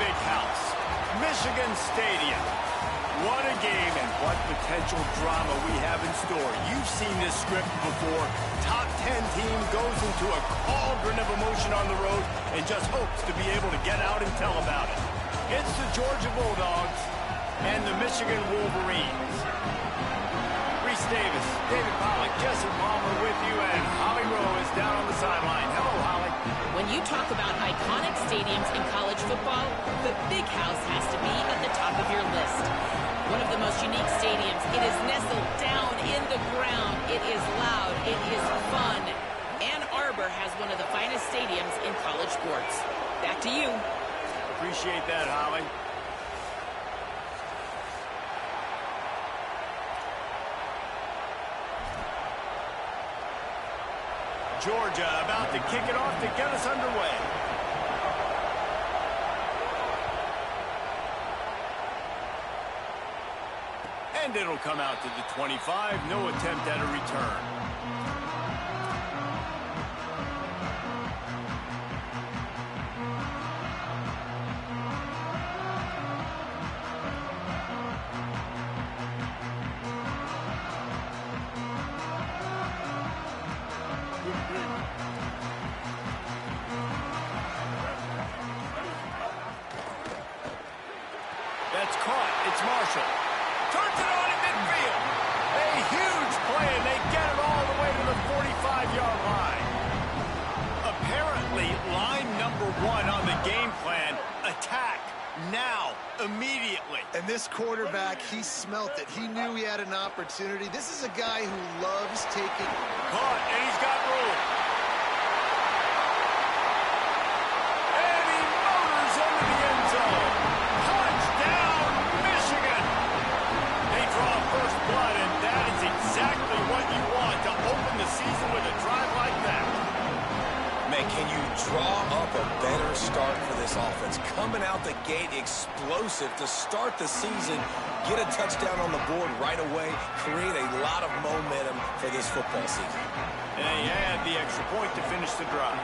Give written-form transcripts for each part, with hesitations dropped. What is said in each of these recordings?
big house, Michigan Stadium. What a game and what potential drama we have in store. You've seen this script before. Top 10 team goes into a cauldron of emotion on the road and just hopes to be able to get out and tell about it. It's the Georgia Bulldogs and the Michigan Wolverines. Reese Davis, David Pollack, Jesse Palmer with you, and Holly Rowe is down on the sideline. Hello, Holly. When you talk about iconic stadiums in college football, the Big House has to be at the top of your list. One of the most unique stadiums. It is nestled down in the ground. It is loud. It is fun. Ann Arbor has one of the finest stadiums in college sports. Back to you. Appreciate that, Holly. Georgia about to kick it off to get us underway. And it'll come out to the 25. No attempt at a return. That's caught. It's Marshall. Turns it on in midfield. A huge play, and they get it all the way to the 45-yard line. Apparently, line number one on the game plan, attack now, immediately. And this quarterback, he smelt it. He knew he had an opportunity. This is a guy who loves taking... Caught, and he's got room. And he motors into the end zone. Touchdown, Michigan. They draw first blood, and that is exactly what you want to open the season with a drive like that. Man, can you draw up a better start for this offense? Coming out the gate explosive to start the season, get a touchdown on the board right away, create a lot of momentum for this football season. And they add the extra point to finish the drive.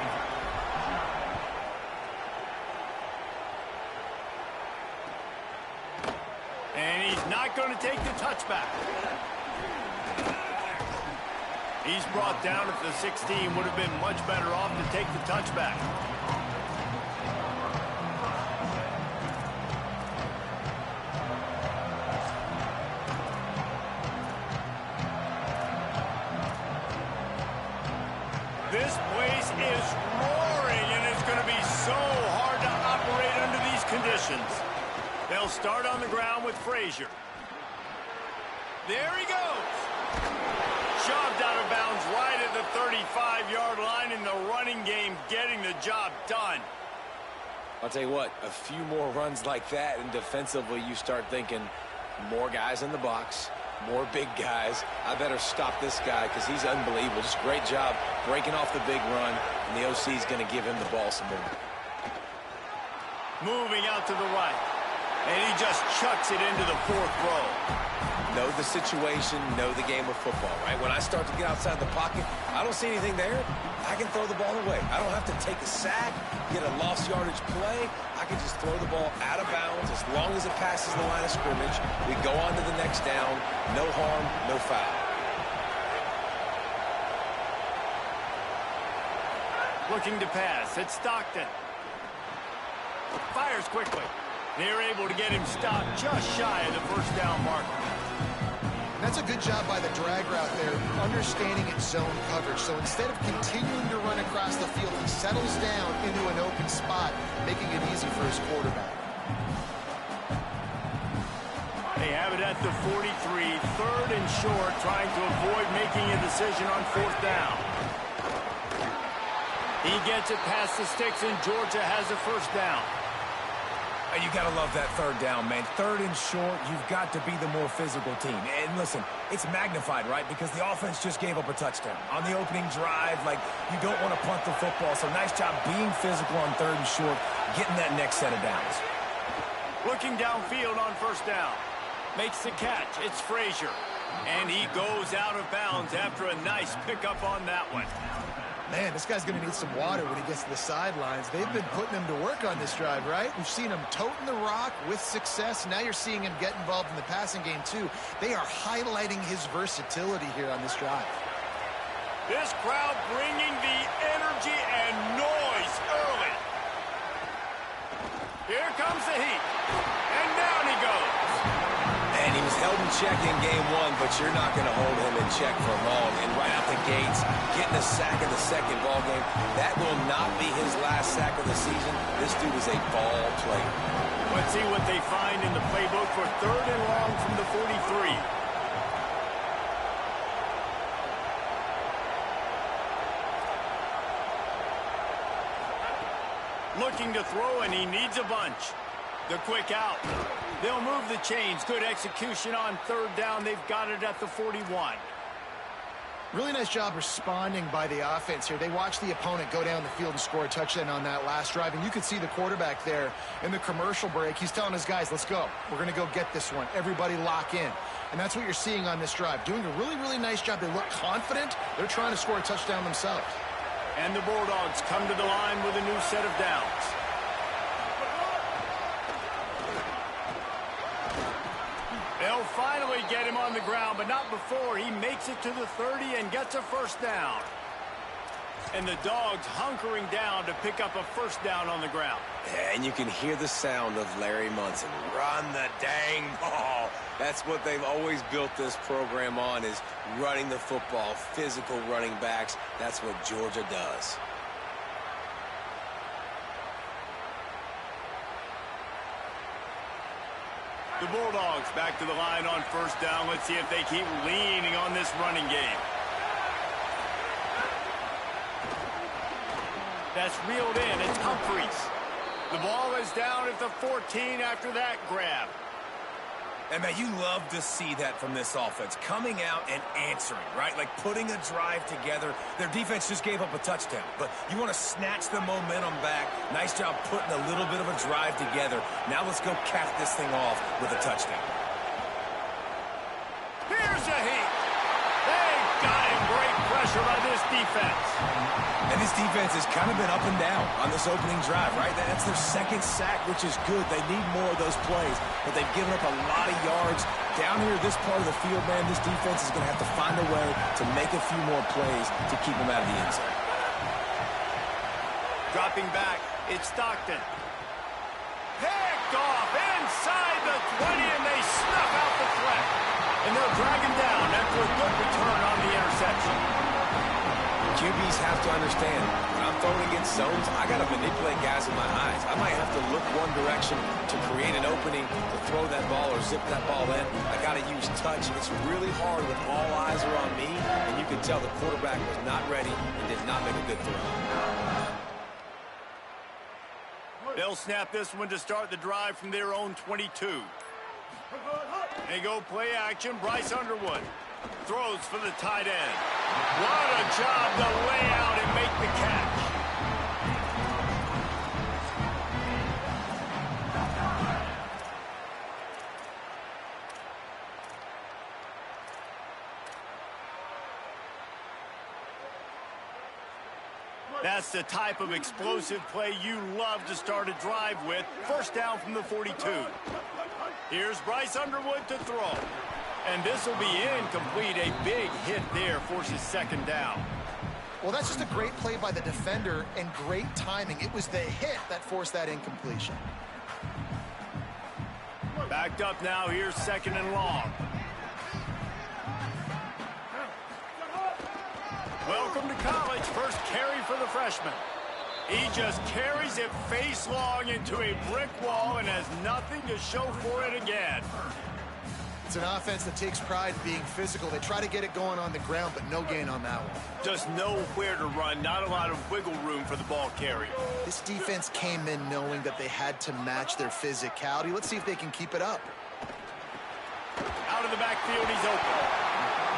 And he's not going to take the touchback. He's brought down at the 16. Would have been much better off to take the touchback. This place is roaring, and it's going to be so hard to operate under these conditions. They'll start on the ground with Frazier. There he goes. Shoved out of bounds right at the 35-yard line in the running game, getting the job done. I'll tell you what, a few more runs like that, and defensively you start thinking more guys in the box, more big guys. I better stop this guy because he's unbelievable. Just great job breaking off the big run, and the OC is going to give him the ball some more. Moving out to the right, and he just chucks it into the fourth row. Know the situation, know the game of football, right? When I start to get outside the pocket, I don't see anything there. I can throw the ball away. I don't have to take a sack, get a lost yardage play. I can just throw the ball out of bounds as long as it passes the line of scrimmage. We go on to the next down. No harm, no foul. Looking to pass. It's Stockton. Fires quickly. They're able to get him stopped just shy of the first down marker. That's a good job by the drag route there, understanding its zone coverage. So instead of continuing to run across the field, he settles down into an open spot, making it easy for his quarterback. They have it at the 43, third and short, trying to avoid making a decision on fourth down. He gets it past the sticks, and Georgia has a first down. You got to love that third down, man. Third and short, you've got to be the more physical team. And listen, it's magnified, right? Because the offense just gave up a touchdown. On the opening drive, like, you don't want to punt the football. So nice job being physical on third and short, getting that next set of downs. Looking downfield on first down. Makes the catch. It's Frazier. And he goes out of bounds after a nice pickup on that one. Man, this guy's going to need some water when he gets to the sidelines. They've been putting him to work on this drive, right? We've seen him toting the rock with success. Now you're seeing him get involved in the passing game, too. They are highlighting his versatility here on this drive. This crowd bringing the energy and noise early. Here comes the heat. And down he goes. And he was held in check in game one, but you're not going to hold him in check for long. And right out the gates, getting a sack in the second ball game, that will not be his last sack of the season. This dude is a ball player. Let's see what they find in the playbook for 3rd and long from the 43. Looking to throw, and he needs a bunch. The quick out. They'll move the chains. Good execution on 3rd down. They've got it at the 41. Really nice job responding by the offense here. They watched the opponent go down the field and score a touchdown on that last drive, and you could see the quarterback there in the commercial break. He's telling his guys, let's go. We're going to go get this one. Everybody lock in. And that's what you're seeing on this drive. Doing a really, really nice job. They look confident. They're trying to score a touchdown themselves. And the Bulldogs come to the line with a new set of downs. They'll finally get him on the ground, but not before he makes it to the 30 and gets a 1st down. And the Dogs hunkering down to pick up a 1st down on the ground. And you can hear the sound of Larry Munson. Run the dang ball. That's what they've always built this program on, is running the football, physical running backs. That's what Georgia does. The Bulldogs back to the line on 1st down. Let's see if they keep leaning on this running game. That's reeled in. It's Humphries. The ball is down at the 14 after that grab. And, man, you love to see that from this offense, coming out and answering, right? Like putting a drive together. Their defense just gave up a touchdown, but you want to snatch the momentum back. Nice job putting a little bit of a drive together. Now let's go cap this thing off with a touchdown. Here's a heat. They've got him. Great pressure by this defense. And this defense has kind of been up and down on this opening drive, right? That's their 2nd sack, which is good. They need more of those plays, but they've given up a lot of yards. Down here, this part of the field, man, this defense is going to have to find a way to make a few more plays to keep them out of the end zone. Dropping back, it's Stockton. Picked off inside the 20, and they snuff out the threat. And they'll drag him down after a good return on the interception. QBs have to understand, when I'm throwing against zones, I got to manipulate guys in my eyes. I might have to look one direction to create an opening to throw that ball or zip that ball in. I got to use touch. It's really hard when all eyes are on me, and you can tell the quarterback was not ready and did not make a good throw. They'll snap this one to start the drive from their own 22. They go play action. Bryce Underwood throws for the tight end. What a job to lay out and make the catch. That's the type of explosive play you love to start a drive with. 1st down from the 42. Here's Bryce Underwood to throw. And this will be incomplete. A big hit there forces 2nd down. Well, that's just a great play by the defender and great timing. It was the hit that forced that incompletion. Backed up now. Here's 2nd and long. Welcome to college. First carry for the freshman. He just carries it face long into a brick wall and has nothing to show for it again. It's an offense that takes pride in being physical. They try to get it going on the ground, but no gain on that one. Just nowhere to run. Not a lot of wiggle room for the ball carrier. This defense came in knowing that they had to match their physicality. Let's see if they can keep it up. Out of the backfield, he's open.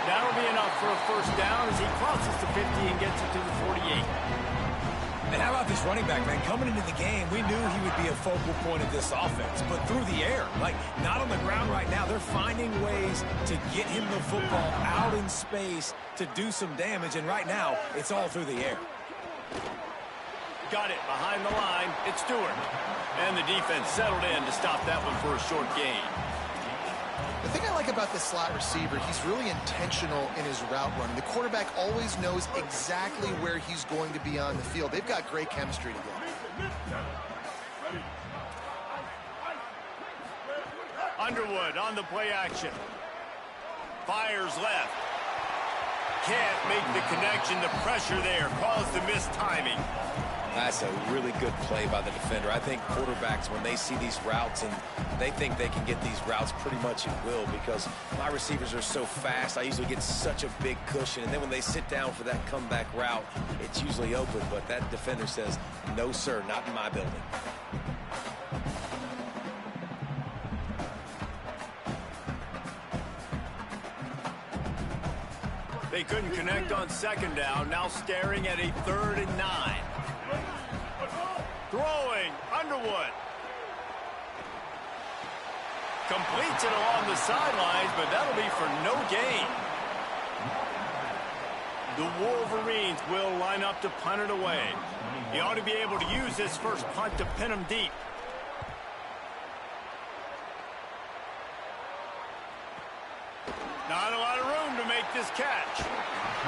That'll be enough for a 1st down as he crosses the 50 and gets it to the 48. And how about this running back, man? Coming into the game, we knew he would be a focal point of this offense, but through the air, like not on the ground right now. They're finding ways to get him the football out in space to do some damage, and right now, it's all through the air. Got it behind the line. It's Stewart. And the defense settled in to stop that one for a short gain. The thing I like about this slot receiver, he's really intentional in his route running. The quarterback always knows exactly where he's going to be on the field. They've got great chemistry together. Underwood on the play action. Fires left. Can't make the connection. The pressure there caused the missed timing. That's a really good play by the defender. I think quarterbacks, when they see these routes and they think they can get these routes pretty much at will, because my receivers are so fast, I usually get such a big cushion. And then when they sit down for that comeback route, it's usually open. But that defender says, no, sir, not in my building. They couldn't connect on second down. Now staring at a 3rd and 9. Throwing, Underwood. Completes it along the sidelines, but that'll be for no gain. The Wolverines will line up to punt it away. He ought to be able to use this first punt to pin him deep. Not a lot of room to make this catch.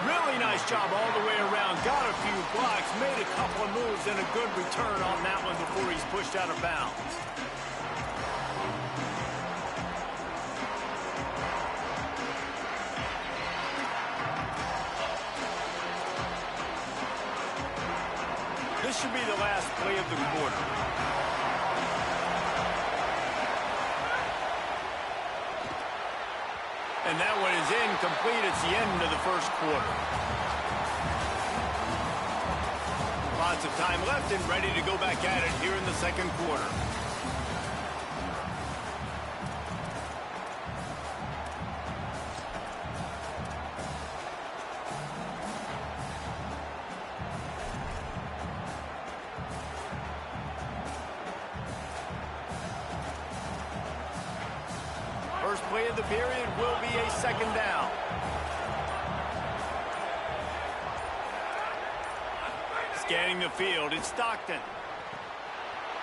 Really nice job all the way around. Got a few blocks, made a couple of moves, and a good return on that one before he's pushed out of bounds. This should be the last play of the quarter. And that one is incomplete. It's the end of the first quarter. Lots of time left and ready to go back at it here in the second quarter. First play of the period will be a second down. Scanning the field, it's Stockton.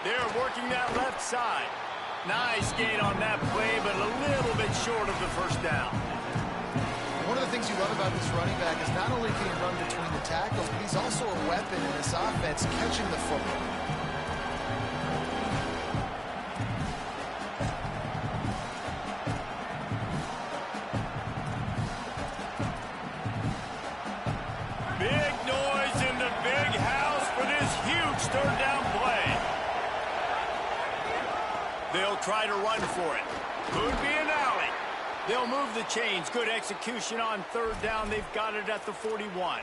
They're working that left side. Nice gain on that play, but a little bit short of the first down. One of the things you love about this running back is not only can he run between the tackles, but he's also a weapon in this offense catching the football. Third down play. They'll try to run for it. Could be an alley. They'll move the chains. Good execution on third down. They've got it at the 41.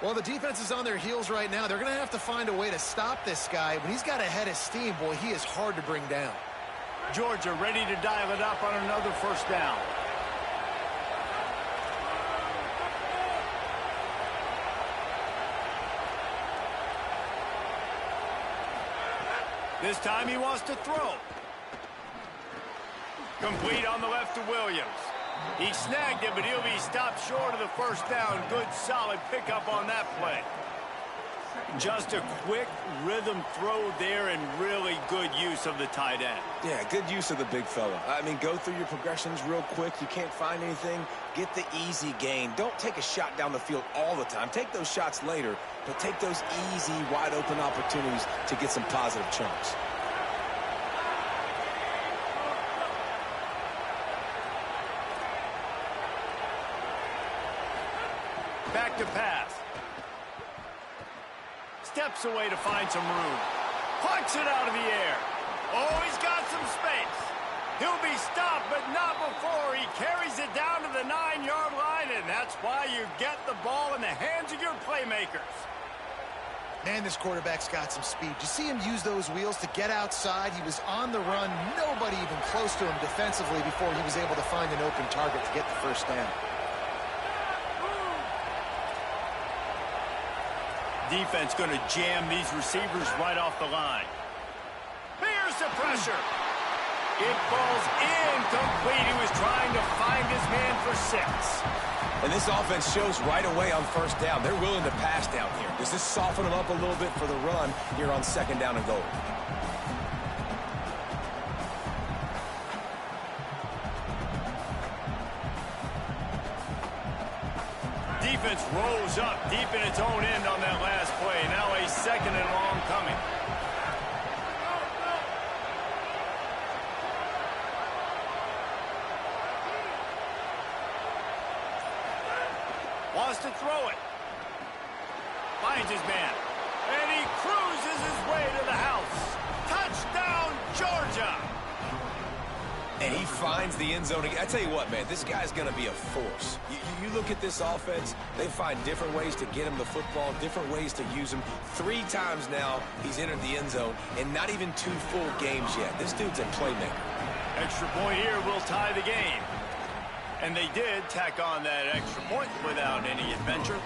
Well, the defense is on their heels right now. They're going to have to find a way to stop this guy. When he's got a head of steam, boy, he is hard to bring down. Georgia ready to dial it up on another first down. This time he wants to throw. Complete on the left to Williams. He snagged it, but he'll be stopped short of the first down. Good, solid pickup on that play. Just a quick rhythm throw there and really good use of the tight end. Yeah, good use of the big fella. I mean, go through your progressions real quick. You can't find anything. Get the easy gain. Don't take a shot down the field all the time. Take those shots later, but take those easy, wide-open opportunities to get some positive chunks. Back to pass. Steps away to find some room. Punts it out of the air. Oh, he's got some space. He'll be stopped, but not before he carries it down to the 9-yard line, and that's why you get the ball in the hands of your playmakers. Man, this quarterback's got some speed. You see him use those wheels to get outside. He was on the run. Nobody even close to him defensively before he was able to find an open target to get the first down. Defense going to jam these receivers right off the line. Here's the pressure. It falls incomplete. He was trying to find his man for 6. And this offense shows right away on first down. They're willing to pass down here. Does this soften them up a little bit for the run here on 2nd down and goal? Defense rose up deep in its own end on that last play. Now a 2nd and long coming. Wants to throw it. Finds his man. And he cruises his way to the house. Touchdown, Georgia! And he finds the end zone. I tell you what, man, this guy's going to be a force. You look at this offense, they find different ways to get him the football, different ways to use him. 3 times now he's entered the end zone, and not even 2 full games yet. This dude's a playmaker. Extra point here will tie the game. And they did tack on that extra point without any adventure.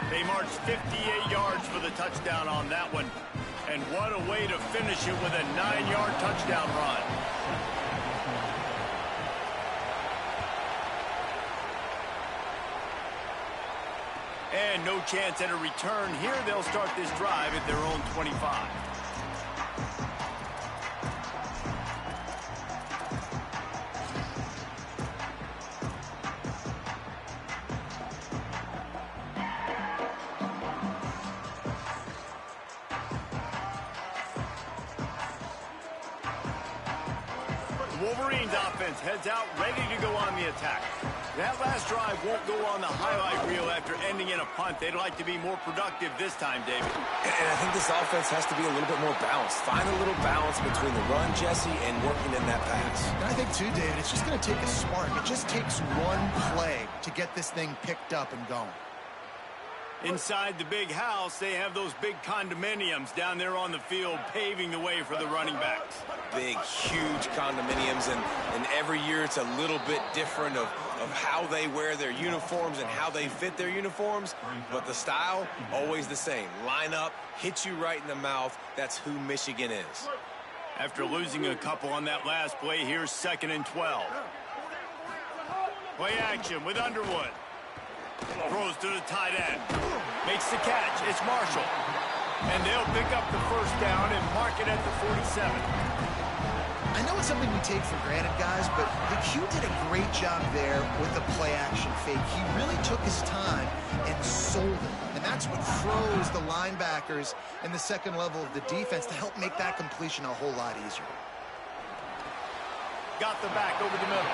They marched 58 yards for the touchdown on that one. And what a way to finish it with a 9-yard touchdown run. And no chance at a return here. They'll start this drive at their own 25. Wolverines offense heads out, ready to go on the attack. That last drive won't go on the highlight reel after ending in a punt. They'd like to be more productive this time, David. And I think this offense has to be a little bit more balanced. Find a little balance between the run, Jesse, and working in that pass. And I think, too, David, it's just going to take a spark. It just takes one play to get this thing picked up and going. Inside the big house, they have those big condominiums down there on the field paving the way for the running backs. Big, huge condominiums, and every year it's a little bit different of how they wear their uniforms and how they fit their uniforms, but the style, always the same. Line up, hit you right in the mouth. That's who Michigan is. After losing a couple on that last play, here's 2nd and 12. Play action with Underwood. Throws to the tight end. Makes the catch. It's Marshall. And they'll pick up the first down and mark it at the 47. I know it's something we take for granted, guys, but the Q did a great job there with the play-action fake. He really took his time and sold it. And that's what froze the linebackers in the second level of the defense to help make that completion a whole lot easier. Got the back over the middle.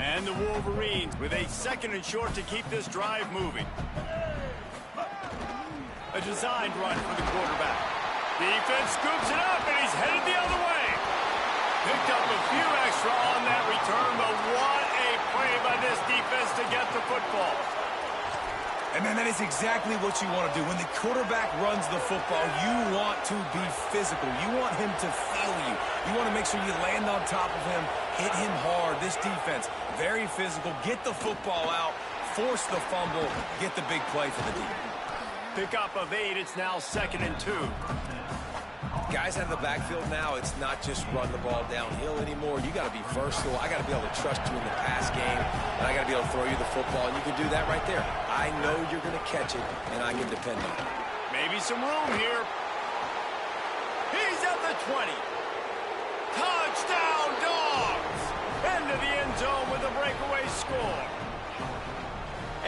And the Wolverines with a 2nd and short to keep this drive moving. A designed run for the quarterback. Defense scoops it up, and he's headed the other way. Picked up a few extra on that return, but what a play by this defense to get the football. And then that is exactly what you want to do. When the quarterback runs the football, you want to be physical. You want him to feel you. You want to make sure you land on top of him, hit him hard. This defense, very physical. Get the football out, force the fumble, get the big play for the defense. Pick up of 8. It's now 2nd and 2. Guys out of the backfield now, it's not just run the ball downhill anymore. You got to be versatile. I got to be able to trust you in the pass game, and I got to be able to throw you the football, and you can do that right there. I know you're going to catch it, and I can depend on it. Maybe some room here. He's at the 20. Touchdown, Dogs! Into the end zone with a breakaway score.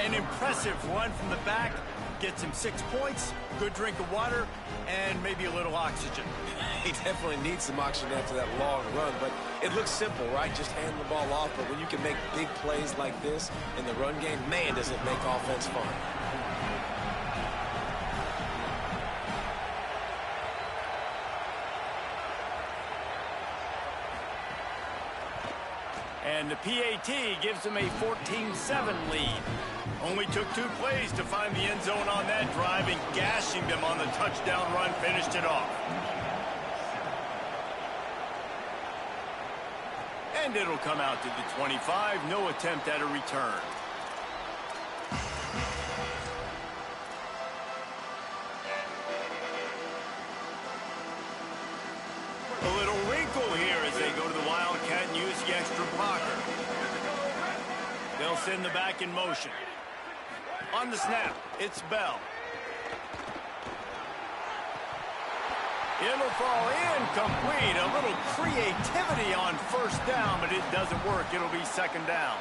An impressive run from the back. Gets him 6 points, good drink of water, and maybe a little oxygen. He definitely needs some oxygen after that long run, but it looks simple, right? Just hand the ball off, but when you can make big plays like this in the run game, man, does it make offense fun. And the PAT gives them a 14-7 lead. Only took 2 plays to find the end zone on that drive, and gashing them on the touchdown run finished it off. And it'll come out to the 25. No attempt at a return. A little wrinkle here as they go to the Wildcat and use the extra blocker. They'll send the back in motion. On the snap, it's Bell. It'll fall incomplete. A little creativity on first down, but it doesn't work. It'll be second down.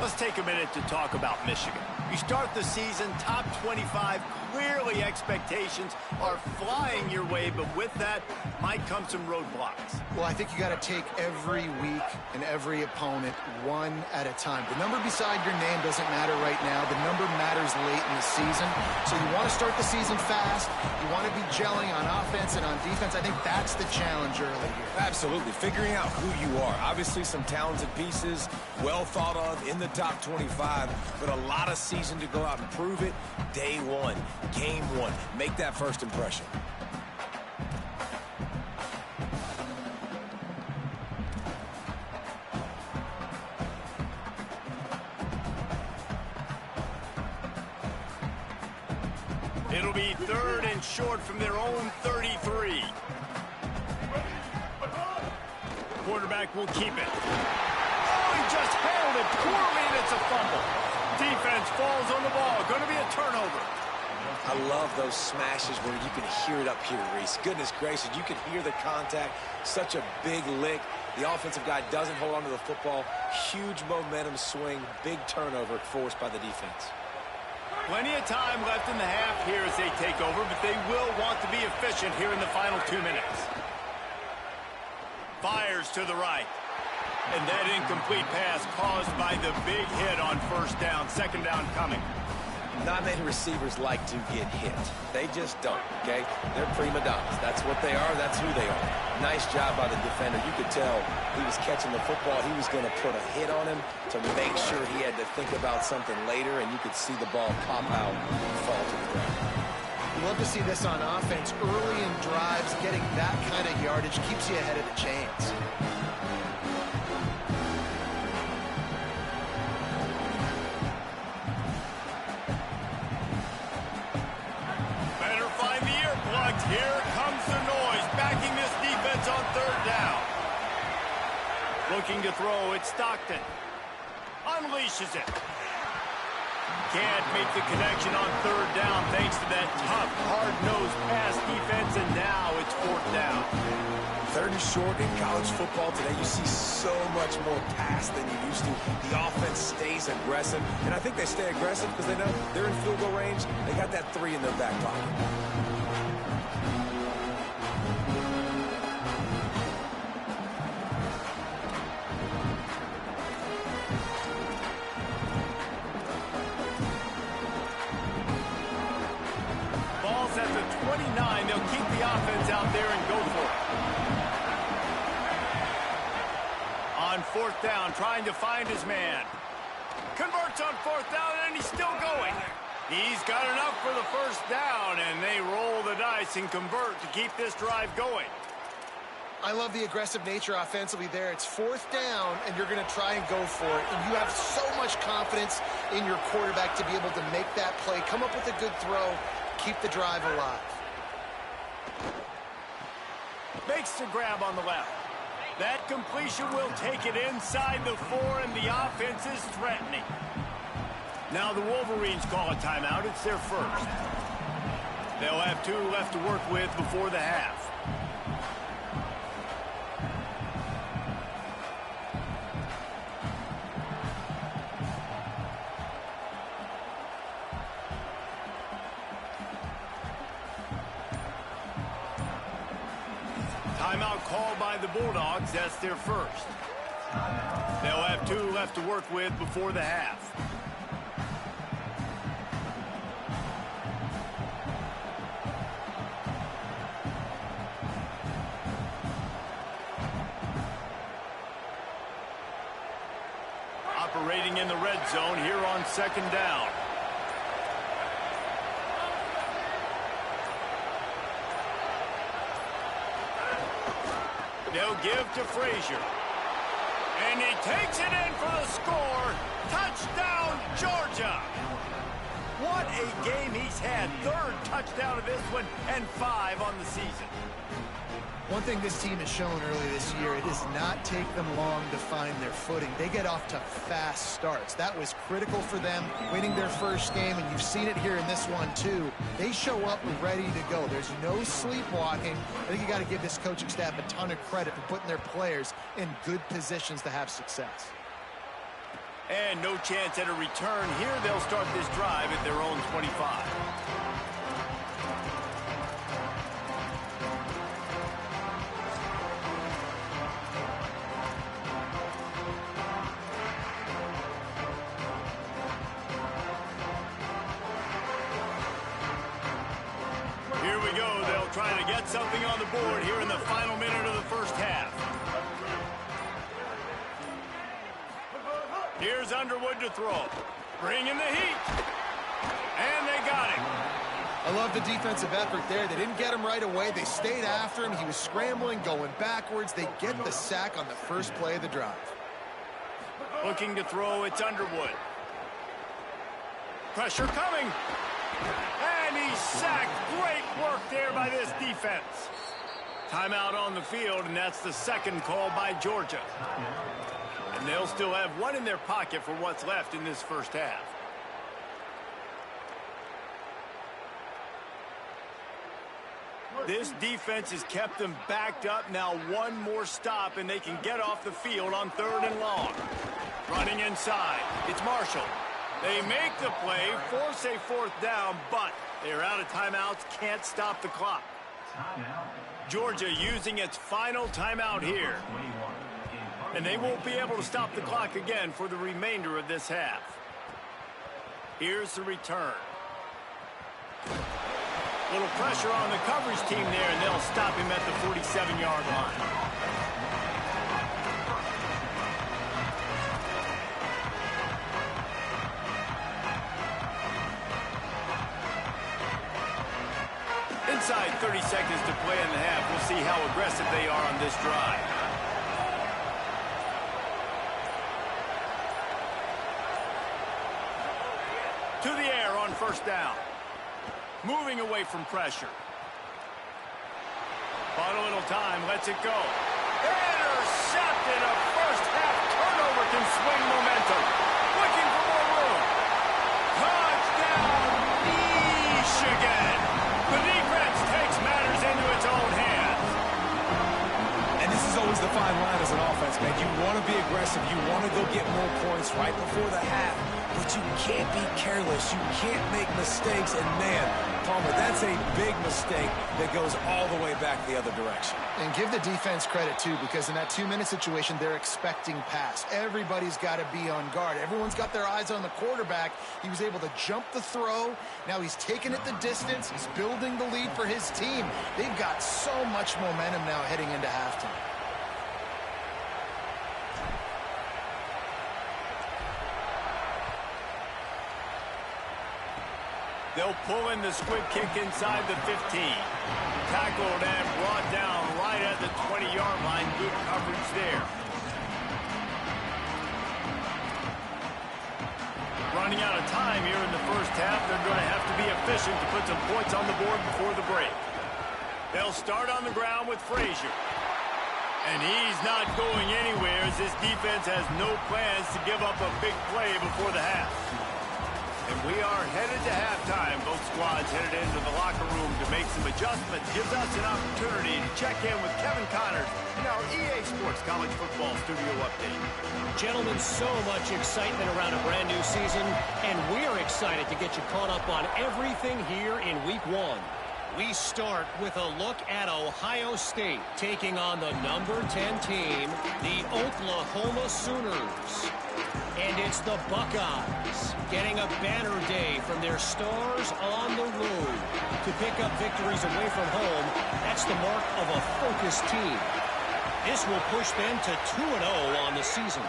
Let's take a minute to talk about Michigan. You start the season top 25. Clearly expectations are flying your way, but with that might come some roadblocks. Well, I think you got to take every week and every opponent one at a time. The number beside your name doesn't matter right now. The number matters late in the season. So you want to start the season fast. You want to be gelling on offense and on defense. I think that's the challenge early here. Absolutely. Figuring out who you are. Obviously some talented pieces, well thought of in the top 25, but a lot of season to go out and prove it. Day one, game one. Make that first impression. It'll be 3rd and short from their own 33. Quarterback will keep it. Oh, he just handled it poorly, and it's a fumble. Defense falls on the ball. Going to be a turnover. I love those smashes where you can hear it up here, Reese. Goodness gracious, you can hear the contact. Such a big lick. The offensive guy doesn't hold on to the football. Huge momentum swing. Big turnover forced by the defense. Plenty of time left in the half here as they take over, but they will want to be efficient here in the final 2 minutes. Fires to the right. And that incomplete pass caused by the big hit on first down. Second down coming. Not many receivers like to get hit. They just don't, okay? They're prima donnas. That's what they are. That's who they are. Nice job by the defender. You could tell he was catching the football. He was going to put a hit on him to make sure he had to think about something later, and you could see the ball pop out and fall to the ground. Love to see this on offense. Early in drives, getting that kind of yardage keeps you ahead of the chains. Here comes the noise, backing this defense on 3rd down. Looking to throw, it's Stockton. Unleashes it. Can't make the connection on 3rd down thanks to that tough, hard-nosed pass defense, and now it's 4th down. 3rd and short in college football today. You see so much more pass than you used to. The offense stays aggressive, and I think they stay aggressive because they know they're in field goal range. They got that 3 in their back pocket. At the 29, they'll keep the offense out there and go for it. On 4th down, trying to find his man. Converts on 4th down, and he's still going. He's got enough for the first down, and they roll the dice and convert to keep this drive going. I love the aggressive nature offensively there. It's 4th down, and you're going to try and go for it. And you have so much confidence in your quarterback to be able to make that play, come up with a good throw, keep the drive alive. Makes the grab on the left. That completion will take it inside the 4, and the offense is threatening. Now the Wolverines call a timeout. It's their first. They'll have 2 left to work with before the half. Timeout called by the Bulldogs. That's their first. They'll have 2 left to work with before the half. waiting in the red zone here on second down. They'll give to Frazier. And he takes it in for the score. Touchdown, Georgia. What a game he's had. Third touchdown of this one and 5 on the season. One thing this team has shown early this year, it does not take them long to find their footing. They get off to fast starts. That was critical for them, winning their first game, and you've seen it here in this one too. They show up ready to go. There's no sleepwalking. I think you got to give this coaching staff a ton of credit for putting their players in good positions to have success. And no chance at a return here. They'll start this drive at their own 25. Here we go. They'll try to get something on the board here in the final minute of the first half. Here's Underwood to throw. Bring in the heat. And they got him. I love the defensive effort there. They didn't get him right away. They stayed after him. He was scrambling, going backwards. They get the sack on the first play of the drive. Looking to throw, it's Underwood. Pressure coming. And he's sacked. Great work there by this defense. Timeout on the field, and that's the second call by Georgia. And they'll still have one in their pocket for what's left in this first half. This defense has kept them backed up. Now one more stop, and they can get off the field on 3rd and long. Running inside, it's Marshall. They make the play, force a 4th down, but they're out of timeouts, can't stop the clock. Georgia using its final timeout here. And they won't be able to stop the clock again for the remainder of this half. Here's the return. Little pressure on the coverage team there, and they'll stop him at the 47-yard line. Inside 30 seconds to play in the half. We'll see how aggressive they are on this drive. To the air on first down. Moving away from pressure. Bought a little time, lets it go. Intercepted. A first half turnover can swing momentum. Looking for more room. Touchdown, Michigan. The defense takes matters into its own hands. And this is always the fine line as an offense, man. You want to be aggressive. You want to go get more points right before the half. But you can't be careless. You can't make mistakes. And, man, Palmer, that's a big mistake that goes all the way back the other direction. And give the defense credit, too, because in that 2-minute situation, they're expecting pass. Everybody's got to be on guard. Everyone's got their eyes on the quarterback. He was able to jump the throw. Now he's taking it the distance. He's building the lead for his team. They've got so much momentum now heading into halftime. They'll pull in the squib kick inside the 15. Tackled and brought down right at the 20-yard line. Good coverage there. Running out of time here in the first half. They're going to have to be efficient to put some points on the board before the break. They'll start on the ground with Frazier. And he's not going anywhere as this defense has no plans to give up a big play before the half. And we are headed to halftime. Both squads headed into the locker room to make some adjustments. Gives us an opportunity to check in with Kevin Connors in our EA Sports College Football Studio Update. Gentlemen, so much excitement around a brand new season, and we're excited to get you caught up on everything here in Week 1. We start with a look at Ohio State taking on the number 10 team, the Oklahoma Sooners. And it's the Buckeyes getting a banner day from their stars on the road to pick up victories away from home. That's the mark of a focused team. This will push them to 2-0 on the season.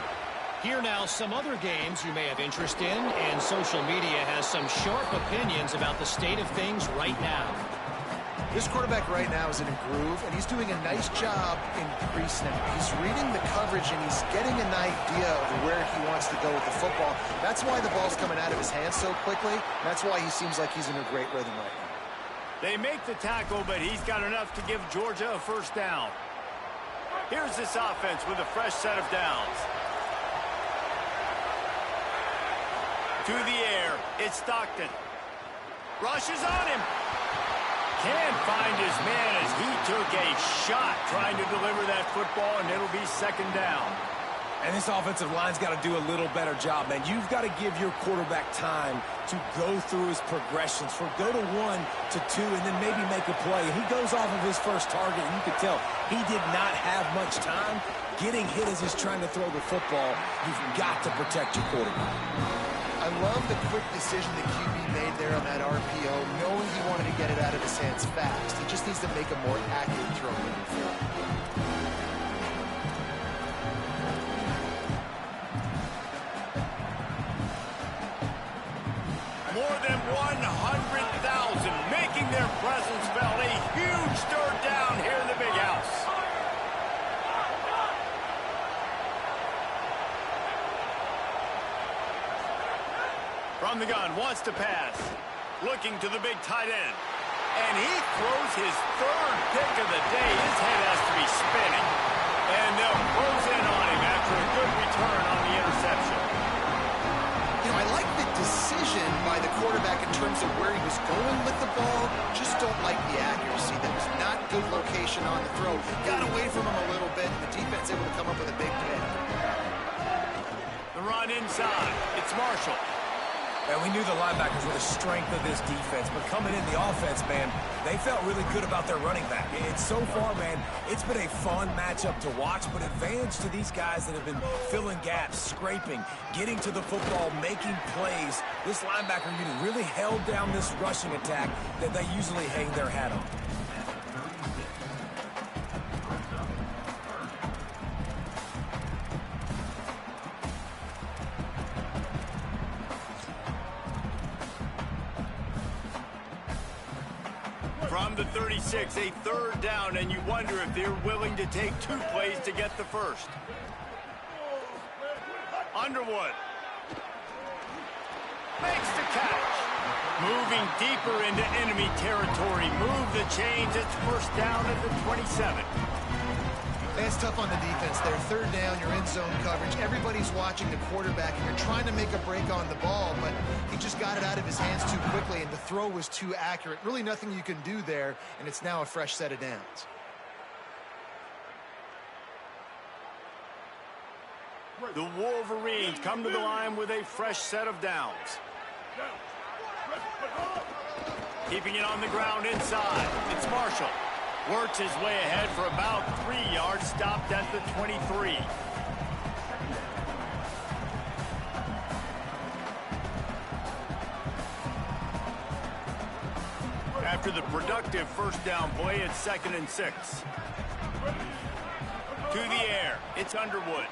Here now, some other games you may have interest in, and social media has some sharp opinions about the state of things right now. This quarterback right now is in a groove, and he's doing a nice job in pre-snap. He's reading the coverage, and he's getting an idea of where he wants to go with the football. That's why the ball's coming out of his hands so quickly. That's why he seems like he's in a great rhythm right now. They make the tackle, but he's got enough to give Georgia a first down. Here's this offense with a fresh set of downs. To the air, it's Stockton. Rushes on him. Can't find his man as he took a shot trying to deliver that football, and it'll be second down. And this offensive line's got to do a little better job, man. You've got to give your quarterback time to go through his progressions, for go to 1 to 2 and then maybe make a play. And he goes off of his first target, and you can tell he did not have much time. Getting hit as he's trying to throw the football, you've got to protect your quarterback. I love the quick decision the QB made there on that RPO, knowing he wanted to get it out of his hands fast. He just needs to make a more accurate throw moving forward. More than 100,000 making their presence felt. A huge third down here in the big house. From the gun, wants to pass. Looking to the big tight end. And he throws his third pick of the day. His head has to be spinning. And they'll close in on him after a good return on the interception. You know, I like the decision by the quarterback in terms of where he was going with the ball. Just don't like the accuracy. That was not good location on the throw. Got away from him a little bit. The defense able to come up with a big pick. The run inside. It's Marshall. And we knew the linebackers were the strength of this defense, but coming in the offense, man, they felt really good about their running back. It's so far, man, it's been a fun matchup to watch, but advantage to these guys that have been filling gaps, scraping, getting to the football, making plays. This linebacker unit really held down this rushing attack that they usually hang their hat on. From the 36, a third down, and you wonder if they're willing to take 2 plays to get the first. Underwood makes the catch. Moving deeper into enemy territory. Move the chains. It's first down at the 27. That's tough on the defense there. Third down, you're in zone coverage. Everybody's watching the quarterback, and you're trying to make a break on the ball, but he just got it out of his hands too quickly, and the throw was too accurate. Really nothing you can do there, and it's now a fresh set of downs. The Wolverines come to the line with a fresh set of downs. Keeping it on the ground inside. It's Marshall. Works his way ahead for about 3 yards, stopped at the 23. After the productive first down play, it's 2nd and 6. To the air, it's Underwood.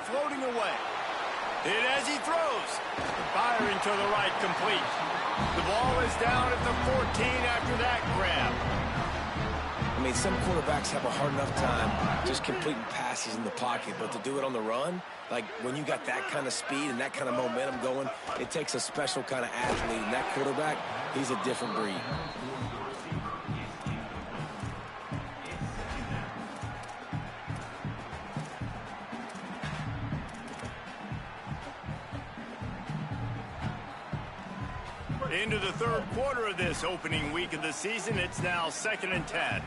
Floating away. Hit as he throws. Firing to the right, complete. The ball is down at the 14 after that grab. I mean, some quarterbacks have a hard enough time just completing passes in the pocket, but to do it on the run, like when you got that kind of speed and that kind of momentum going, it takes a special kind of athlete, and that quarterback, he's a different breed. Into the third quarter of this opening week of the season, it's now 2nd and 10.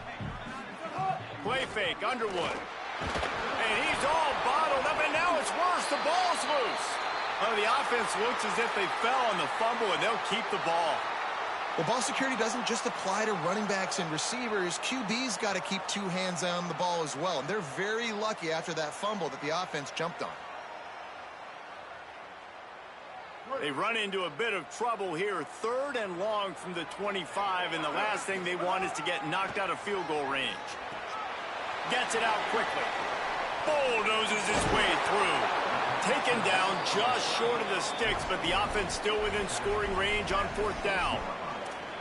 Play fake, Underwood. And he's all bottled up, and now it's worse. The ball's loose. Oh, the offense looks as if they fell on the fumble, and they'll keep the ball. Well, ball security doesn't just apply to running backs and receivers. QB's got to keep 2 hands on the ball as well, and they're very lucky after that fumble that the offense jumped on. They run into a bit of trouble here. 3rd and long from the 25, and the last thing they want is to get knocked out of field goal range. Gets it out quickly. Bulldozes his way through. taken down just short of the sticks, but the offense still within scoring range on 4th down.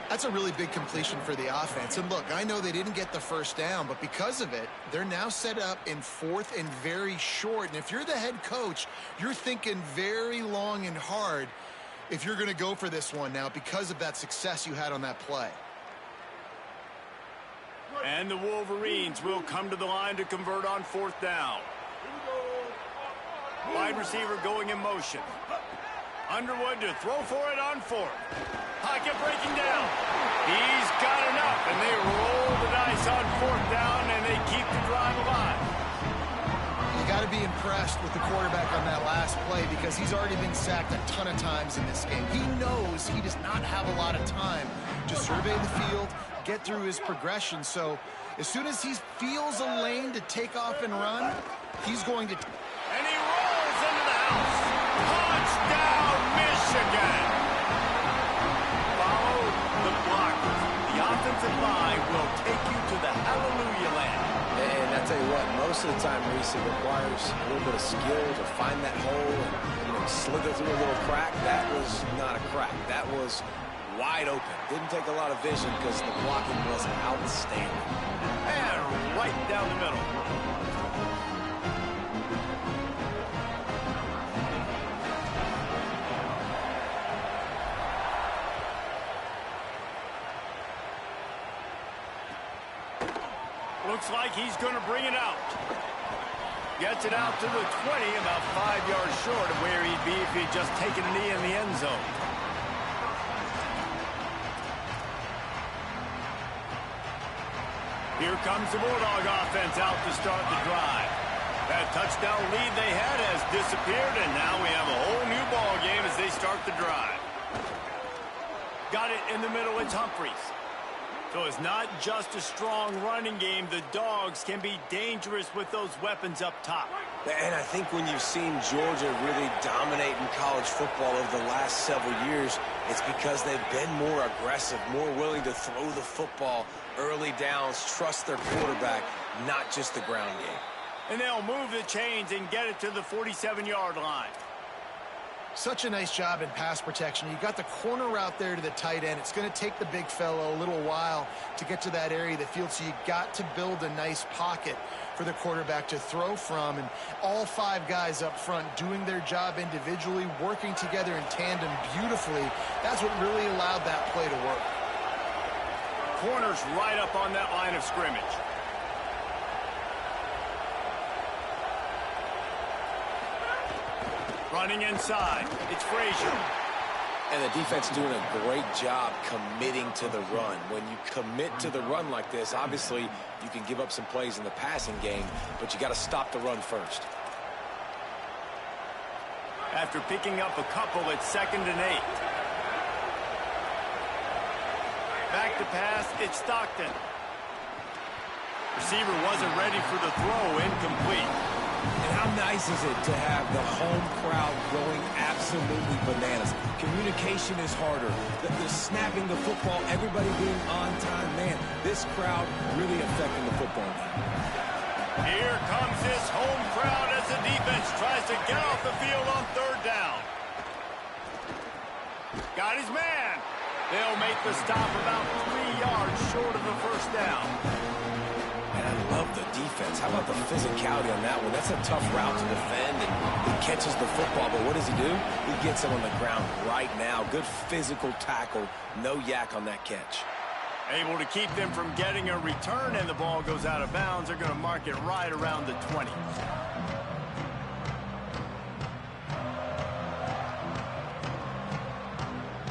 That's a really big completion for the offense. And look, I know they didn't get the first down, but because of it, they're now set up in 4th and very short. And if you're the head coach, you're thinking very long and hard if you're going to go for this one now because of that success you had on that play. And the Wolverines will come to the line to convert on 4th down. Wide receiver going in motion. Underwood to throw for it on 4th. Pocket breaking down. He's got enough, and they roll the dice on 4th down, and they keep the drive alive. You got to be impressed with the quarterback on that last play because he's already been sacked a ton of times in this game. He knows he does not have a lot of time to survey the field, get through his progression. So as soon as he feels a lane to take off and run, he's going to... And he rolls into the house. Touchdown, Michigan. Follow the blockers. The offensive line will take you to the hallelujah land. And I tell you what, most of the time, Reese, it requires a little bit of skill to find that hole and slither through a little crack. That was not a crack. That was wide open. Didn't take a lot of vision because the blocking was outstanding. And right down the middle. Looks like he's going to bring it out. Gets it out to the 20, about 5 yards short of where he'd be if he'd just taken a knee in the end zone. Here comes the Bulldog offense out to start the drive. That touchdown lead they had has disappeared, and now we have a whole new ball game as they start the drive. Got it in the middle, it's Humphries. So it's not just a strong running game. The Dogs can be dangerous with those weapons up top. And I think when you've seen Georgia really dominate in college football over the last several years, it's because they've been more aggressive, more willing to throw the football, early downs, trust their quarterback, not just the ground game. And they'll move the chains and get it to the 47-yard line. Such a nice job in pass protection. You got the corner route there to the tight end. It's going to take the big fella a little while to get to that area of the field, so you got to build a nice pocket for the quarterback to throw from. And all 5 guys up front doing their job individually, working together in tandem beautifully. That's what really allowed that play to work. Corners right up on that line of scrimmage. Running inside, it's Frazier. And the defense doing a great job committing to the run. When you commit to the run like this, obviously you can give up some plays in the passing game, but you got to stop the run first. After picking up a couple, it's 2nd and 8. Back to pass, it's Stockton. Receiver wasn't ready for the throw, incomplete. And how nice is it to have the home crowd going absolutely bananas? Communication is harder. The snapping the football, everybody being on time. Man, this crowd really affecting the football game. Here comes this home crowd as the defense tries to get off the field on 3rd down. Got his man. They'll make the stop about 3 yards short of the first down. And I love the defense. How about the physicality on that one? That's a tough route to defend, and he catches the football, but what does he do? He gets him on the ground right now. Good physical tackle. No yak on that catch. Able to keep them from getting a return, and the ball goes out of bounds. They're going to mark it right around the 20.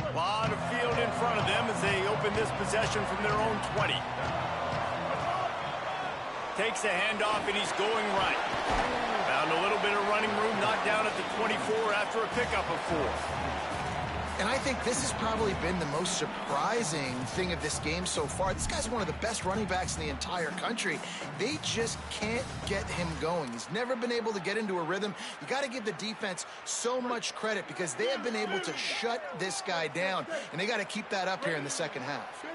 A lot of field in front of them as they open this possession from their own 20. Takes a handoff, and he's going right. Found a little bit of running room, knocked down at the 24 after a pickup of 4. And I think this has probably been the most surprising thing of this game so far. This guy's one of the best running backs in the entire country. They just can't get him going. He's never been able to get into a rhythm. You got to give the defense so much credit because they have been able to shut this guy down, and they got to keep that up here in the second half.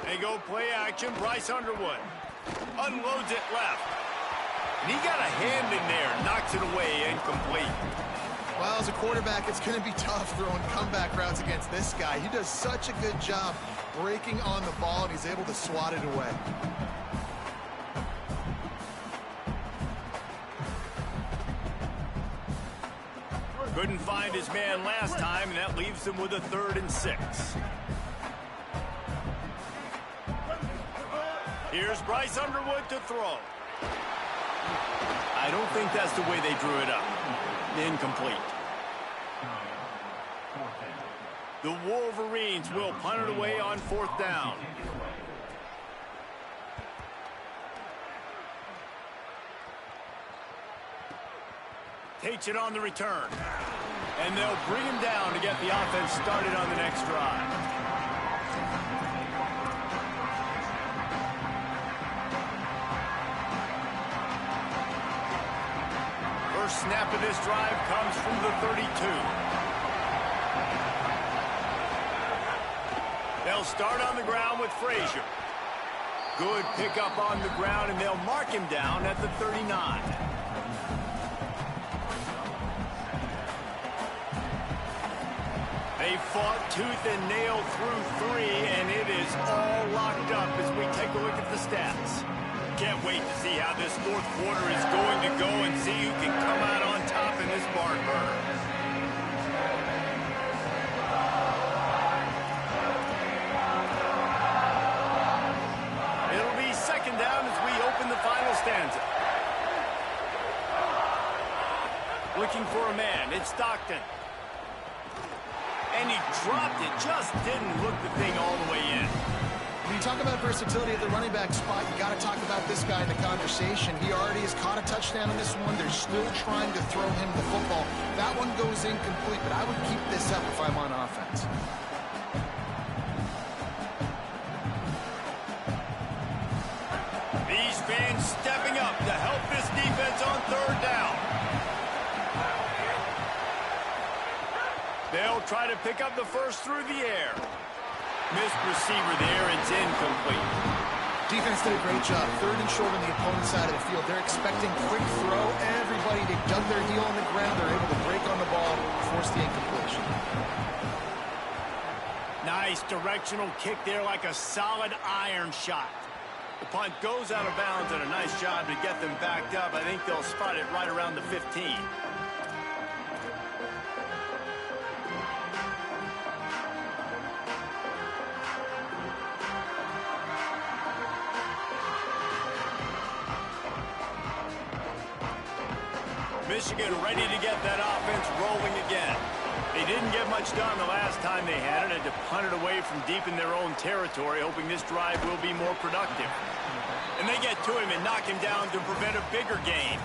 They go play action. Bryce Underwood unloads it left. And he got a hand in there, knocks it away, incomplete. Well, as a quarterback, it's going to be tough throwing comeback routes against this guy. He does such a good job breaking on the ball, and he's able to swat it away. Couldn't find his man last time, and that leaves him with a 3rd and 6. Here's Bryce Underwood to throw. I don't think that's the way they drew it up. Incomplete. The Wolverines will punt it away on 4th down. Takes it on the return. And they'll bring him down to get the offense started on the next drive. First snap of this drive comes from the 32. They'll start on the ground with Frazier. Good pickup on the ground, and they'll mark him down at the 39. They fought tooth and nail through 3, and it is all locked up as we take a look at the stats. Can't wait to see how this 4th quarter is going to go and see who can come out on top in this barn burner. It'll be 2nd down as we open the final stanza. Looking for a man. It's Stockton. And he dropped it. Just didn't look the thing all the way in. When you talk about versatility at the running back spot, you got to talk about this guy in the conversation. He already has caught a touchdown on this one. They're still trying to throw him the football. That one goes incomplete, but I would keep this up if I'm on offense. These fans stepping up to help this defense on 3rd down. They'll try to pick up the first through the air. Missed receiver there. It's incomplete. Defense did a great job. 3rd and short on the opponent's side of the field. They're expecting quick throw. Everybody, they dug their heel on the ground. They're able to break on the ball, force the incompletion. Nice directional kick there, like a solid iron shot. The punt goes out of bounds, and a nice job to get them backed up. I think they'll spot it right around the 15. Michigan ready to get that offense rolling again. They didn't get much done the last time they had it. Had to punt it away from deep in their own territory, hoping this drive will be more productive. And they get to him and knock him down to prevent a bigger gain.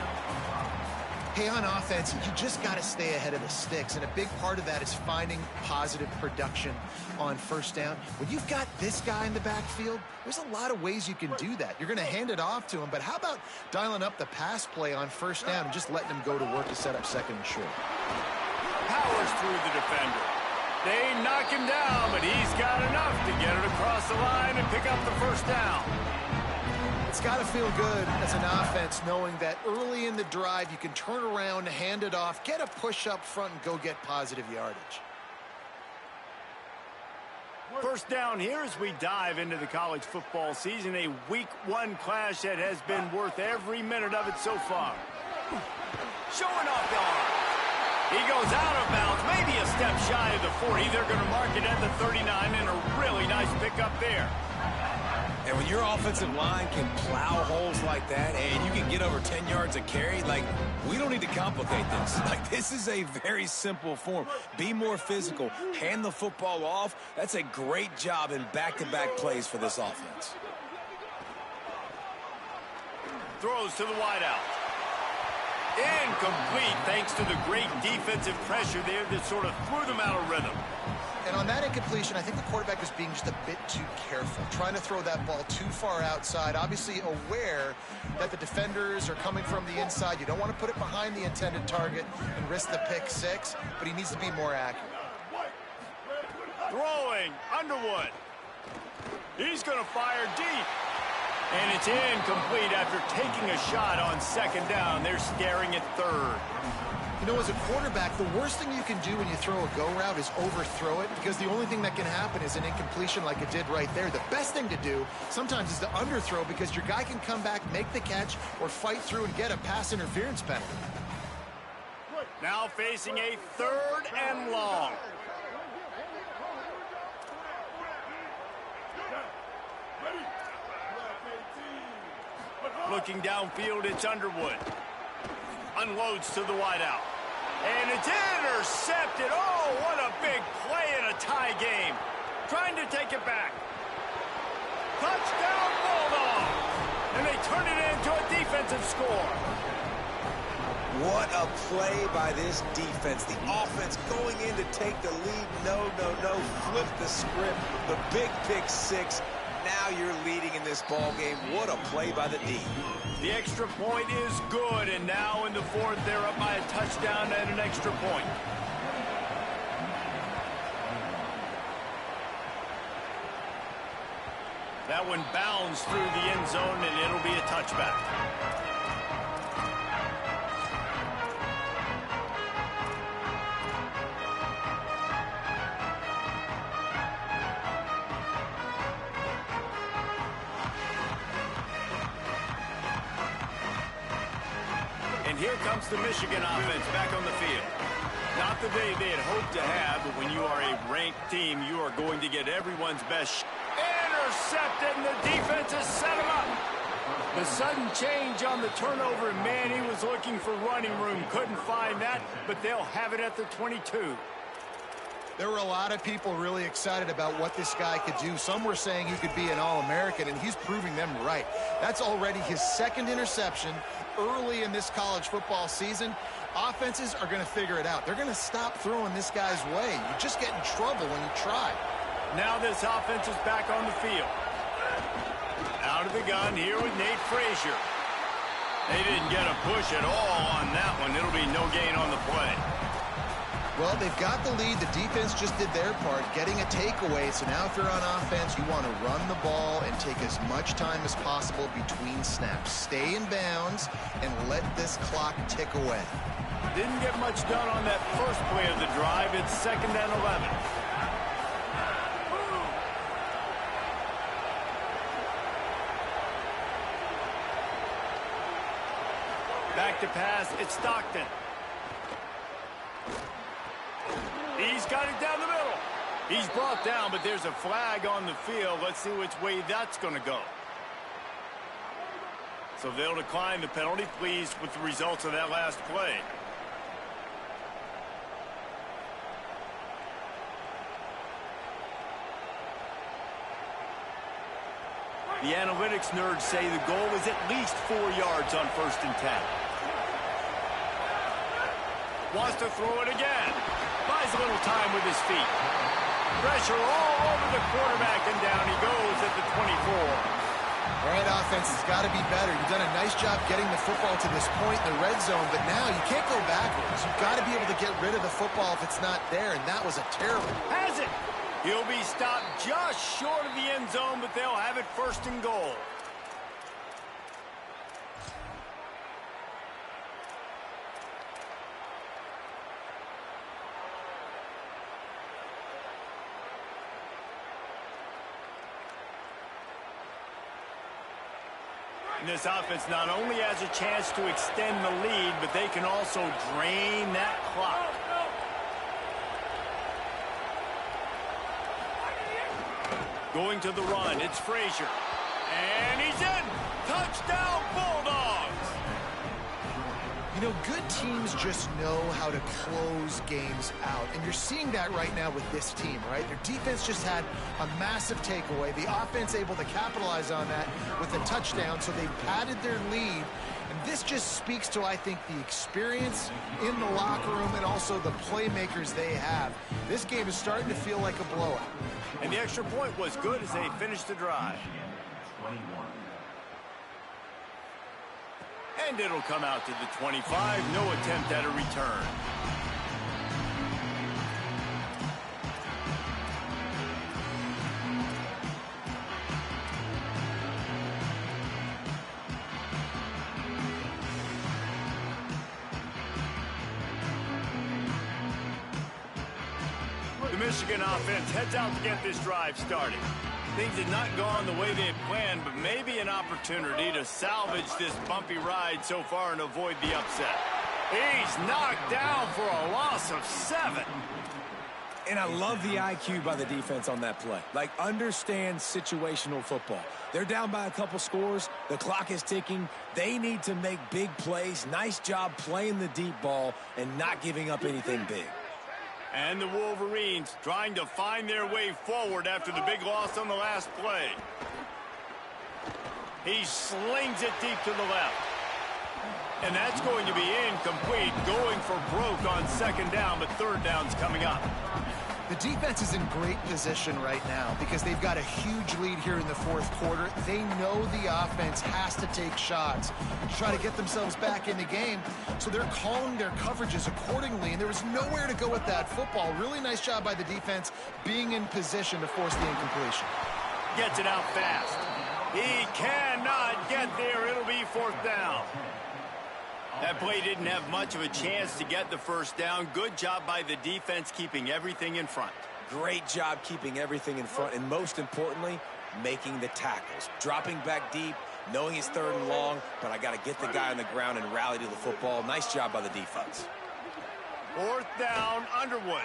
Hey, on offense, you just got to stay ahead of the sticks, and a big part of that is finding positive production on 1st down. When you've got this guy in the backfield, there's a lot of ways you can do that. You're going to hand it off to him, but how about dialing up the pass play on 1st down and just letting him go to work to set up 2nd and short? Powers through the defender. They knock him down, but he's got enough to get it across the line and pick up the 1st down. It's got to feel good as an offense knowing that early in the drive you can turn around, hand it off, get a push up front, and go get positive yardage. 1st down here as we dive into the college football season. A week 1 clash that has been worth every minute of it so far. Showing off the arm. He goes out of bounds, maybe a step shy of the 40. They're going to mark it at the 39, and a really nice pickup there. And when your offensive line can plow holes like that and you can get over 10 yards a carry, like, we don't need to complicate this. Like, this is a very simple form. Be more physical. Hand the football off. That's a great job in back-to-back plays for this offense. Throws to the wideout. Incomplete thanks to the great defensive pressure there that sort of threw them out of rhythm. And on that incompletion, I think the quarterback was being just a bit too careful, trying to throw that ball too far outside, obviously aware that the defenders are coming from the inside. You don't want to put it behind the intended target and risk the pick 6, but he needs to be more accurate. Throwing, Underwood. He's going to fire deep. And it's incomplete after taking a shot on second down. They're staring at third. You know, as a quarterback, the worst thing you can do when you throw a go route is overthrow it, because the only thing that can happen is an incompletion like it did right there. The best thing to do sometimes is to underthrow, because your guy can come back, make the catch, or fight through and get a pass interference penalty. Now facing a third and long. Looking downfield, it's Underwood. Unloads to the wideout. And it's intercepted. Oh, what a big play in a tie game. Trying to take it back. Touchdown, Bulldogs. And they turn it into a defensive score. What a play by this defense. The offense going in to take the lead. No. Flip the script. The big pick six. Now you're leading in this ball game. What a play by the D. The extra point is good, and now in the fourth, they're up by a touchdown and an extra point. That one bounds through the end zone, and it'll be a touchback. And here comes the Michigan offense back on the field. Not the day they had hoped to have, but when you are a ranked team, you are going to get everyone's best. Intercepted, and the defense has set him up. The sudden change on the turnover, and man, he was looking for running room. Couldn't find that, but they'll have it at the 22. There were a lot of people really excited about what this guy could do. Some were saying he could be an All-American, and he's proving them right. That's already his second interception early in this college football season. Offenses are going to figure it out. They're going to stop throwing this guy's way. You just get in trouble when you try. Now this offense is back on the field. Out of the gun here with Nate Frazier. They didn't get a push at all on that one. It'll be no gain on the play. Well, they've got the lead. The defense just did their part, getting a takeaway. So now if you're on offense, you want to run the ball and take as much time as possible between snaps. Stay in bounds and let this clock tick away. Didn't get much done on that first play of the drive. It's 2nd and 11. Back to pass, it's Stockton. He's got it down the middle. He's brought down, but there's a flag on the field. Let's see which way that's going to go. So they'll decline the penalty. Pleased with the results of that last play. The analytics nerds say the goal is at least 4 yards on 1st and 10. Wants to throw it again. Buys a little time with his feet. Pressure all over the quarterback, and down he goes at the 24. All right, offense has got to be better. You've done a nice job getting the football to this point in the red zone, but now you can't go backwards. You've got to be able to get rid of the football if it's not there, and that was a terrible. Has it. He'll be stopped just short of the end zone, but they'll have it 1st and goal. And this offense not only has a chance to extend the lead, but they can also drain that clock. Going to the run, it's Frazier. And he's in! Touchdown, Bulldogs! You know, good teams just know how to close games out. And you're seeing that right now with this team, right? Their defense just had a massive takeaway. The offense able to capitalize on that with a touchdown, so they padded their lead. And this just speaks to, I think, the experience in the locker room and also the playmakers they have. This game is starting to feel like a blowout. And the extra point was good as they finished the drive. And it'll come out to the 25. No attempt at a return. The Michigan offense heads out to get this drive started. Things had not gone the way they had planned, but maybe an opportunity to salvage this bumpy ride so far and avoid the upset. He's knocked down for a loss of 7. And I love the IQ by the defense on that play. Like, understand situational football. They're down by a couple scores. The clock is ticking. They need to make big plays. Nice job playing the deep ball and not giving up anything big. And the Wolverines trying to find their way forward after the big loss on the last play. He slings it deep to the left. And that's going to be incomplete, going for broke on 2nd down, but 3rd down's coming up. The defense is in great position right now because they've got a huge lead here in the 4th quarter. They know the offense has to take shots to try to get themselves back in the game, so they're calling their coverages accordingly, and there was nowhere to go with that football. Really nice job by the defense being in position to force the incompletion. Gets it out fast. He cannot get there. It'll be 4th down. That play didn't have much of a chance to get the 1st down. Good job by the defense keeping everything in front. Great job keeping everything in front, and most importantly, making the tackles. Dropping back deep, knowing it's 3rd and long, but I got to get the guy on the ground and rally to the football. Nice job by the defense. 4th down, Underwood.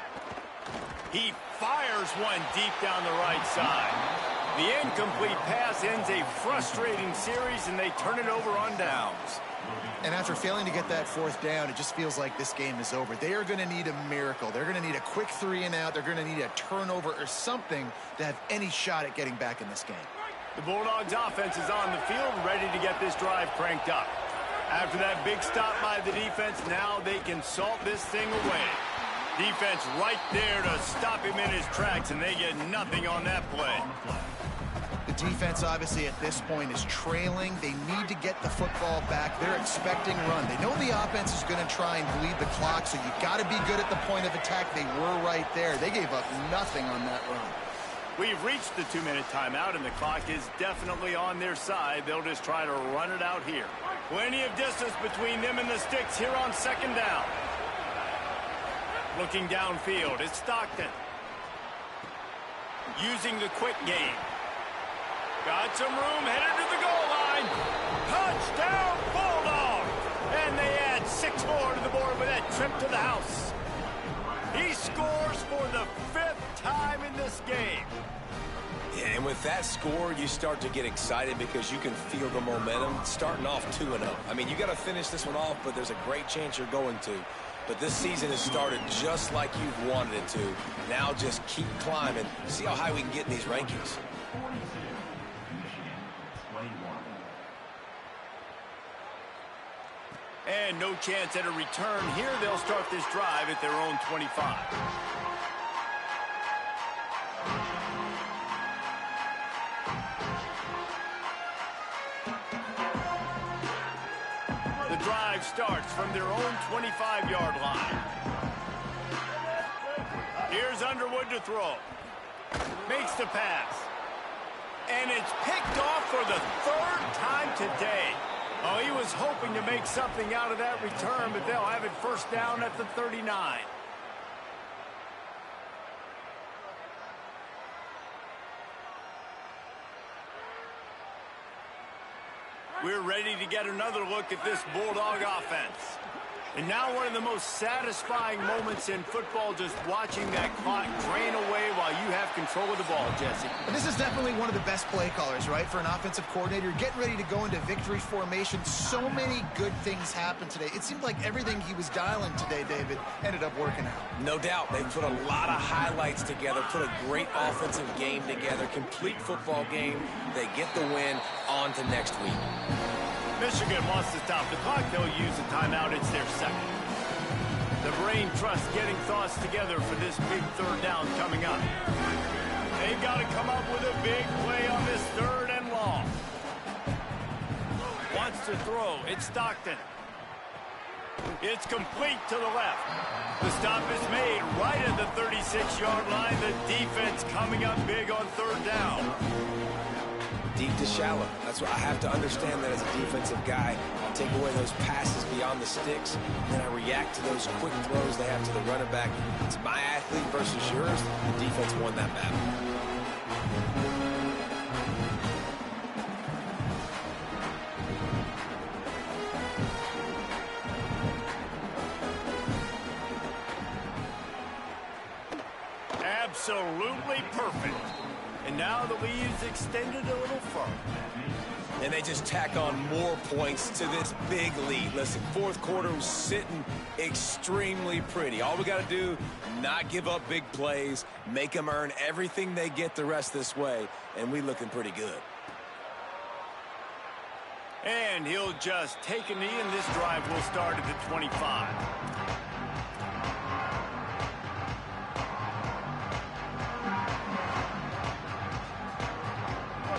He fires one deep down the right side. The incomplete pass ends a frustrating series, and they turn it over on downs. And after failing to get that 4th down, it just feels like this game is over. They are going to need a miracle. They're going to need a quick 3-and-out. They're going to need a turnover or something to have any shot at getting back in this game. The Bulldogs offense is on the field, ready to get this drive cranked up. After that big stop by the defense, now they can salt this thing away. Defense right there to stop him in his tracks, and they get nothing on that play. The defense, obviously, at this point is trailing. They need to get the football back. They're expecting run. They know the offense is going to try and bleed the clock, so you got to be good at the point of attack. They were right there. They gave up nothing on that run. We've reached the 2-minute timeout, and the clock is definitely on their side. They'll just try to run it out here. Plenty of distance between them and the sticks here on 2nd down. Looking downfield, it's Stockton. Using the quick game. Got some room, headed to the goal line. Touchdown, Bulldogs! And they add 6 more to the board with that trip to the house. He scores for the 5th time in this game. Yeah, and with that score, you start to get excited because you can feel the momentum starting off 2-0. I mean, you got to finish this one off, but there's a great chance you're going to. But this season has started just like you've wanted it to. Now just keep climbing. See how high we can get in these rankings. And no chance at a return here. They'll start this drive at their own 25. The drive starts from their own 25-yard line. Here's Underwood to throw. Makes the pass. And it's picked off for the 3rd time today. Oh, he was hoping to make something out of that return, but they'll have it 1st down at the 39. We're ready to get another look at this Bulldog offense. And now one of the most satisfying moments in football, just watching that clock drain away while you have control of the ball, Jesse. And this is definitely one of the best play callers, right, for an offensive coordinator. Getting ready to go into victory formation. So many good things happened today. It seemed like everything he was dialing today, David, ended up working out. No doubt. They put a lot of highlights together, put a great offensive game together, complete football game. They get the win. On to next week. Michigan wants to stop the clock. They'll use a timeout. It's their 2nd. The Brain Trust getting thoughts together for this big 3rd down coming up. They've got to come up with a big play on this 3rd and long. Wants to throw. It's Stockton. It's complete to the left. The stop is made right at the 36-yard line. The defense coming up big on 3rd down. Deep to shallow. That's what I have to understand that as a defensive guy. I take away those passes beyond the sticks, and then I react to those quick throws they have to the running back. It's my athlete versus yours, the defense won that battle. Absolutely perfect. And now the lead is extended a little further. And they just tack on more points to this big lead. Listen, fourth quarter was sitting extremely pretty. All we got to do, not give up big plays, make them earn everything they get the rest this way, and we looking pretty good. And he'll just take a knee, and this drive will start at the 25.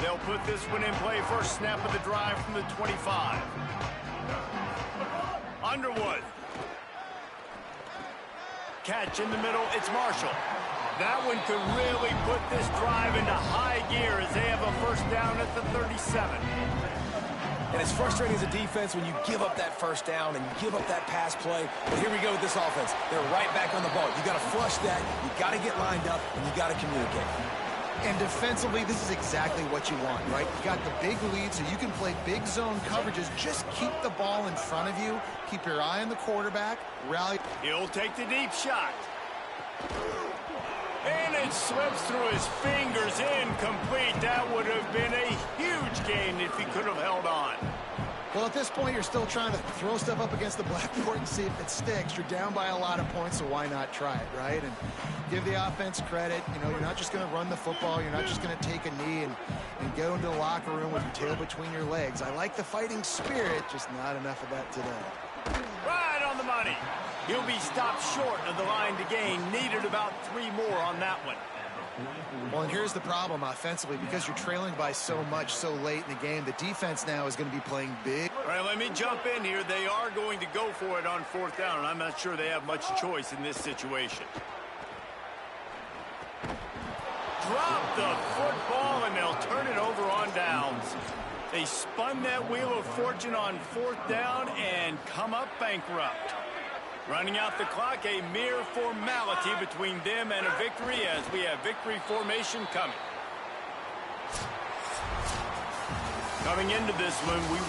They'll put this one in play. First snap of the drive from the 25. Underwood. Catch in the middle. It's Marshall. That one could really put this drive into high gear as they have a first down at the 37. And it's frustrating as a defense when you give up that first down and you give up that pass play. But here we go with this offense. They're right back on the ball. You got to flush that. You got to get lined up, and you got to communicate. And defensively, this is exactly what you want, right? You got the big lead, so you can play big zone coverages. Just keep the ball in front of you. Keep your eye on the quarterback. Rally. He'll take the deep shot. And it slips through his fingers, incomplete. That would have been a huge gain if he could have held on. Well, at this point, you're still trying to throw stuff up against the blackboard and see if it sticks. You're down by a lot of points, so why not try it, right? And give the offense credit. You know, you're not just going to run the football. You're not just going to take a knee and go into the locker room with your tail between your legs. I like the fighting spirit, just not enough of that today. Right on the money. He'll be stopped short of the line to gain. Needed about 3 more on that one. Well, and here's the problem offensively. Because you're trailing by so much so late in the game, the defense now is going to be playing big. All right, let me jump in here. They are going to go for it on fourth down, and I'm not sure they have much choice in this situation. Drop the football, and they'll turn it over on downs. They spun that wheel of fortune on fourth down and come up bankrupt. Running out the clock, a mere formality between them and a victory as we have victory formation coming. Coming into this one, we